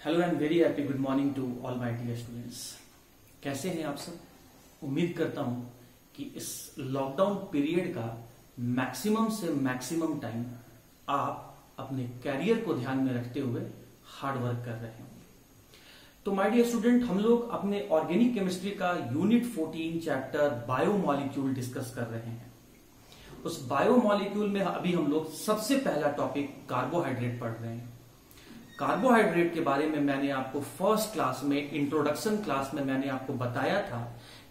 Hello and very happy good morning to all my dear students. कैसे हैं आप सब? उम्मीद करता हूं कि इस लॉकडाउन पीरियड का मैक्सिमम से मैक्सिमम टाइम आप अपने कैरियर को ध्यान में रखते हुए हार्ड वर्क कर रहे होंगे। तो माय डियर स्टूडेंट, हम लोग अपने ऑर्गेनिक केमिस्ट्री का यूनिट 14 चैप्टर बायोमॉलिक्यूल डिस्कस कर रहे हैं। उस बायोमॉलिक्यूल में अभी हम लोग सबसे पहला टॉपिक कार्बोहाइड्रेट पढ़ रहे हैं। कार्बोहाइड्रेट के बारे में मैंने आपको फर्स्ट क्लास में, इंट्रोडक्शन क्लास में मैंने आपको बताया था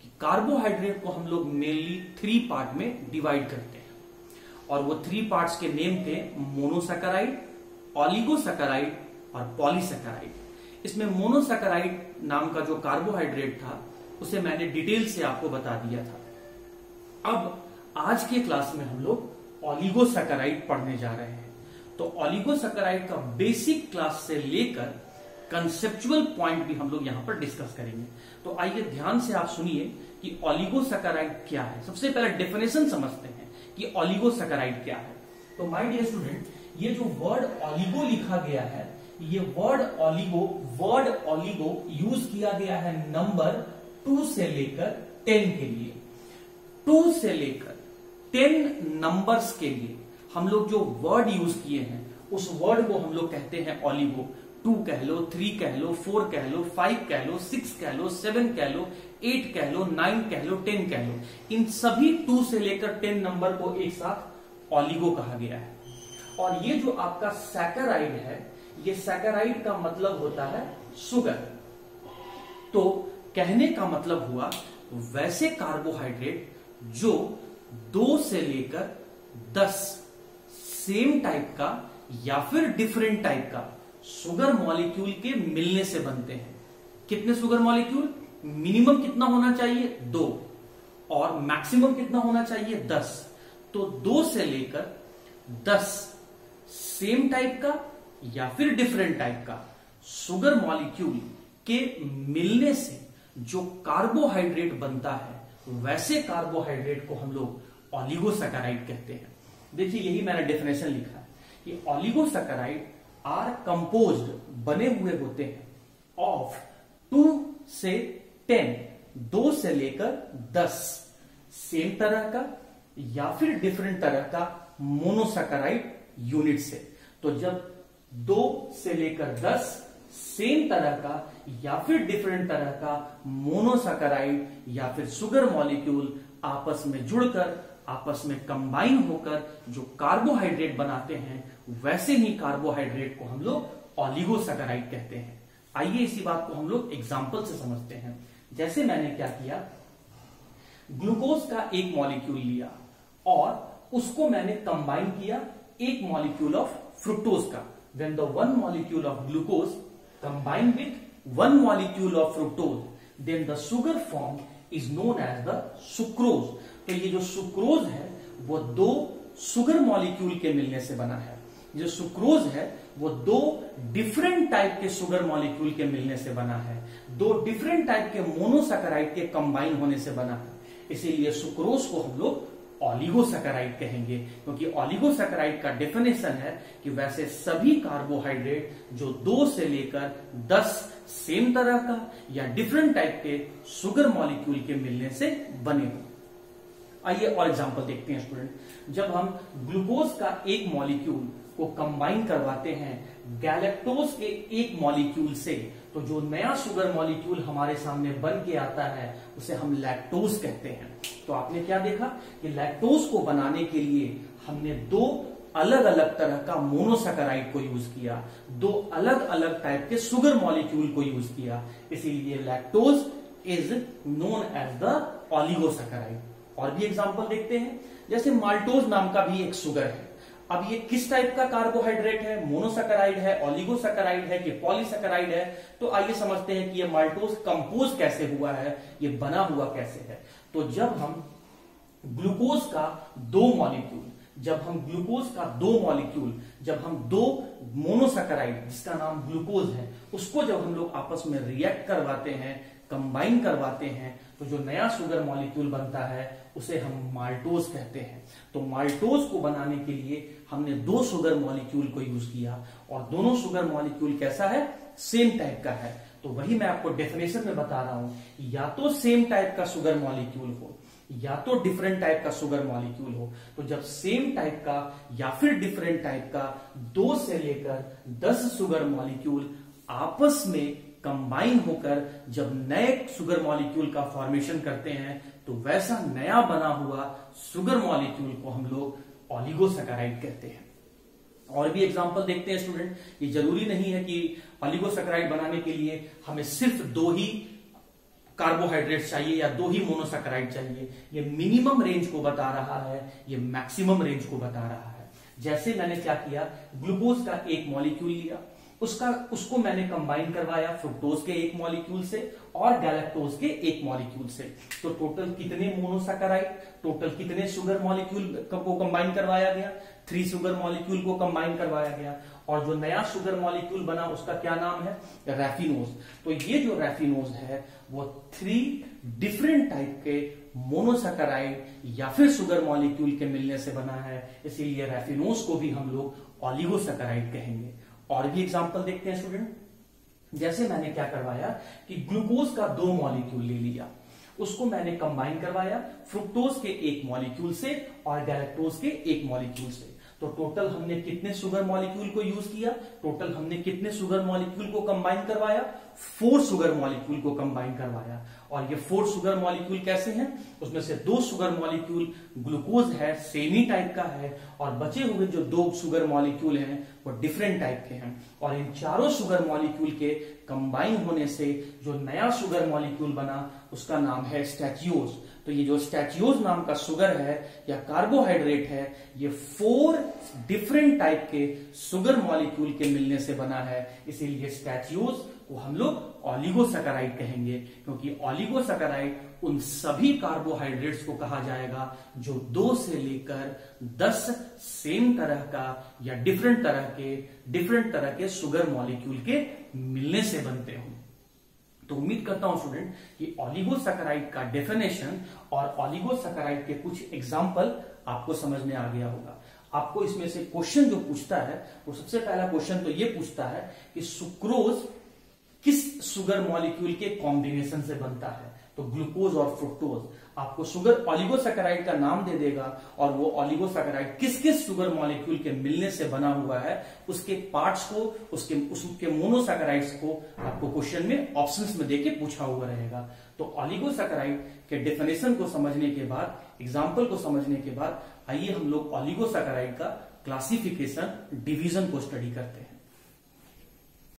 कि कार्बोहाइड्रेट को हम लोग मेनली 3 पार्ट में डिवाइड करते हैं और वो 3 पार्ट्स के नेम थे मोनोसैकेराइड, ऑलिगोसैकेराइड और पॉलीसैकेराइड। इसमें मोनोसैकेराइड नाम का जो कार्बोहाइड्रेट था उसे मैंने डिटेल से आपको बता दिया था। अब आज के क्लास में हम लोग ऑलिगोसैकेराइड पढ़ने जा रहे हैं। तो ऑलिगोसैकेराइड का बेसिक क्लास से लेकर कंसेप्चुअल पॉइंट भी हम लोग यहां पर डिस्कस करेंगे। तो आइए ध्यान से आप सुनिए कि ऑलिगोसैकेराइड क्या है। सबसे पहले डेफिनेशन समझते हैं कि ऑलिगोसैकेराइड क्या है। तो माय डियर स्टूडेंट, ये जो वर्ड ऑलिगो लिखा गया है, ये वर्ड ऑलिगो यूज किया गया है नंबर 2 से लेकर 10 के लिए। 2 से लेकर 10 नंबर्स के लिए हम लोग जो वर्ड यूज किए हैं उस वर्ड को हम लोग कहते हैं ऑलिगो। 2 कह लो, 3 कह लो, 4 कह लो, 5 कह लो, 6 कह लो, 7 कह लो, 8 कह लो, 9 कह लो, 10 कह लो। इन सभी 2 से लेकर 10 नंबर को एक साथ ऑलिगो कहा गया है। और ये जो आपका सैकेराइड है, ये सैकेराइड का मतलब होता है शुगर। तो कहने का मतलब हुआ वैसे कार्बोहाइड्रेट जो 2 से लेकर 10 सेम टाइप का या फिर डिफरेंट टाइप का शुगर मॉलिक्यूल के मिलने से बनते हैं। कितने शुगर मॉलिक्यूल? मिनिमम कितना होना चाहिए? 2 और मैक्सिमम कितना होना चाहिए? 10। तो 2 से लेकर 10 सेम टाइप का या फिर डिफरेंट टाइप का शुगर मॉलिक्यूल के मिलने से जो कार्बोहाइड्रेट बनता है वैसे कार्बोहाइड्रेट को हम लोग ऑलिगोसैकेराइड कहते हैं। देखिए, यही मैंने डेफिनेशन लिखा है कि ऑलिगोसैकेराइड आर कंपोज्ड, बने हुए होते हैं ऑफ 2 से 10, 2 से लेकर 10 सेम तरह का या फिर डिफरेंट तरह का मोनोसैकेराइड यूनिट से। तो जब 2 से लेकर 10 सेम तरह का या फिर डिफरेंट तरह का मोनोसैकेराइड या फिर शुगर मॉलिक्यूल आपस में जुड़कर, आपस में कंबाइन होकर जो कार्बोहाइड्रेट बनाते हैं वैसे ही कार्बोहाइड्रेट को हम लोग ऑलिगोसैकेराइड कहते हैं। आइए इसी बात को हम लोग एग्जांपल से समझते हैं। जैसे मैंने क्या किया, ग्लूकोज का एक मॉलिक्यूल लिया और उसको मैंने कंबाइन किया एक मॉलिक्यूल ऑफ फ्रुक्टोज का। When the one molecule of glucose combine with one molecule of fructose, then the sugar form is known as the sucrose. तो ये जो सुक्रोज है वो 2 शुगर मॉलिक्यूल के मिलने से बना है। जो सुक्रोज है वो 2 डिफरेंट टाइप के शुगर मॉलिक्यूल के मिलने से बना है, 2 डिफरेंट टाइप के मोनोसैकेराइड के कंबाइन होने से बना है। इसीलिए सुक्रोज को हम लोग ऑलिगोसैकेराइड कहेंगे, क्योंकि ऑलिगोसैकेराइड का डेफिनेशन है कि वैसे सभी कार्बोहाइड्रेट जो 2 से लेकर 10 सेम तरह का या डिफरेंट टाइप के शुगर मॉलिक्यूल के मिलने से बने हो। आइए और एग्जांपल देखते हैं स्टूडेंट। जब हम ग्लूकोज का एक मॉलिक्यूल को कंबाइन करवाते हैं गैलेक्टोज के एक मॉलिक्यूल से, तो जो नया शुगर मॉलिक्यूल हमारे सामने बन के आता है उसे हम लैक्टोज कहते हैं। तो आपने क्या देखा कि लैक्टोज को बनाने के लिए हमने 2 अलग अलग तरह का मोनोसैकेराइड को यूज किया, 2 अलग अलग टाइप के शुगर मॉलिक्यूल को यूज किया। इसीलिए lactose is known as the oligosaccharide. और भी एग्जांपल देखते हैं। जैसे माल्टोज नाम का भी एक शुगर है। अब ये किस टाइप का कार्बोहाइड्रेट है? मोनोसैकेराइड है, ऑलिगोसैकेराइड है कि पॉलीसैकेराइड है? तो आइए समझते हैं कि ये माल्टोज कंपोज कैसे हुआ है, ये बना हुआ कैसे है। तो जब हम ग्लूकोज का 2 मॉलिक्यूल, जब हम 2 मोनोसैकेराइड जिसका नाम ग्लूकोज है उसको जब हम लोग आपस में रिएक्ट करवाते हैं, कंबाइन करवाते हैं, तो जो नया शुगर मॉलिक्यूल बनता है उसे हम माल्टोज कहते हैं। तो माल्टोज को बनाने के लिए हमने 2 शुगर मॉलिक्यूल को यूज किया और दोनों शुगर मॉलिक्यूल कैसा है, सेम टाइप का है। तो वही मैं आपको डेफिनेशन में बता रहा हूं, या तो सेम टाइप का शुगर मॉलिक्यूल हो या तो डिफरेंट टाइप का शुगर मॉलिक्यूल हो। तो जब सेम टाइप का या फिर डिफरेंट टाइप का 2 से लेकर 10 शुगर मॉलिक्यूल आपस में कंबाइन होकर जब नए शुगर मॉलिक्यूल का फॉर्मेशन करते हैं, तो वैसा नया बना हुआ शुगर मॉलिक्यूल को हम लोग ऑलिगोसैकेराइड कहते हैं। और भी एग्जांपल देखते हैं स्टूडेंट। ये जरूरी नहीं है कि ऑलिगोसैकेराइड बनाने के लिए हमें सिर्फ 2 ही कार्बोहाइड्रेट चाहिए या 2 ही मोनोसैकेराइड चाहिए। ये मिनिमम रेंज को बता रहा है, ये मैक्सिमम रेंज को बता रहा है। जैसे मैंने क्या किया, ग्लूकोज का एक मॉलिक्यूल लिया, उसको मैंने कंबाइन करवाया फ्रुक्टोज के एक मॉलिक्यूल से और गैलेक्टोज के एक मॉलिक्यूल से। तो टोटल कितने मोनोसैकेराइड, टोटल कितने शुगर मॉलिक्यूल को कंबाइन करवाया गया, 3 शुगर मॉलिक्यूल को कंबाइन करवाया गया। और जो नया शुगर मॉलिक्यूल बना उसका क्या नाम है, रैफिनोज। तो ये जो रैफिनोज है वो 3 डिफरेंट टाइप के मोनोसैकेराइड या फिर शुगर मॉलिक्यूल के मिलने से बना है, इसीलिए रैफिनोज को भी हम लोग ऑलिगोसैकेराइड कहेंगे। और भी एग्जांपल देखते हैं स्टूडेंट। जैसे मैंने क्या करवाया कि ग्लूकोज का 2 मॉलिक्यूल ले लिया, उसको मैंने कंबाइन करवाया फ्रुक्टोज के एक मॉलिक्यूल से और गैलेक्टोज के एक मॉलिक्यूल से। तो टोटल हमने कितने शुगर मॉलिक्यूल को यूज किया, टोटल हमने कितने शुगर मॉलिक्यूल को कंबाइन करवाया, 4 शुगर मॉलिक्यूल को कंबाइन करवाया। और ये 4 शुगर मॉलिक्यूल कैसे हैं, उसमें से 2 शुगर मॉलिक्यूल ग्लूकोज है, सेम ही टाइप का है, और बचे हुए जो 2 शुगर मॉलिक्यूल हैं वो डिफरेंट टाइप के हैं। और इन चारों शुगर मॉलिक्यूल के कंबाइन होने से जो नया शुगर मॉलिक्यूल बना उसका नाम है स्टैचियोज। तो ये जो स्टैचियोज नाम का शुगर है या कार्बोहाइड्रेट है, ये 4 डिफरेंट टाइप के शुगर मॉलिक्यूल के मिलने से बना है, इसीलिए स्टैचियोज को हम लोग ऑलिगोसैकेराइड कहेंगे। क्योंकि ऑलिगोसैकेराइड उन सभी कार्बोहाइड्रेट्स को कहा जाएगा जो 2 से लेकर 10 सेम तरह का या डिफरेंट तरह के शुगर मॉलिक्यूल के मिलने से बनते हों। तो उम्मीद करता हूं स्टूडेंट कि ऑलिगोसैकेराइड का डेफिनेशन और ऑलिगोसैकेराइड के कुछ एग्जांपल आपको समझ में आ गया होगा। आपको इसमें से क्वेश्चन जो पूछता है वो सबसे पहला क्वेश्चन तो ये पूछता है कि सुक्रोज किस शुगर मॉलिक्यूल के कॉम्बिनेशन से बनता है। तो ग्लूकोज और फ्रुक्टोज आपको शुगर ऑलिगोसैकेराइड का नाम दे देगा और वो ऑलिगोसैकेराइड किस किस शुगर मॉलिक्यूल के मिलने से बना हुआ है उसके पार्ट्स को, उसके मोनोसैकेराइड्स को आपको क्वेश्चन में ऑप्शंस में देके पूछा हुआ रहेगा। तो ऑलिगोसैकेराइड के डेफिनेशन को समझने के बाद, एग्जाम्पल को समझने के बाद, आइए हम लोग ऑलिगोसैकेराइड का क्लासिफिकेशन, डिवीजन को स्टडी करते हैं।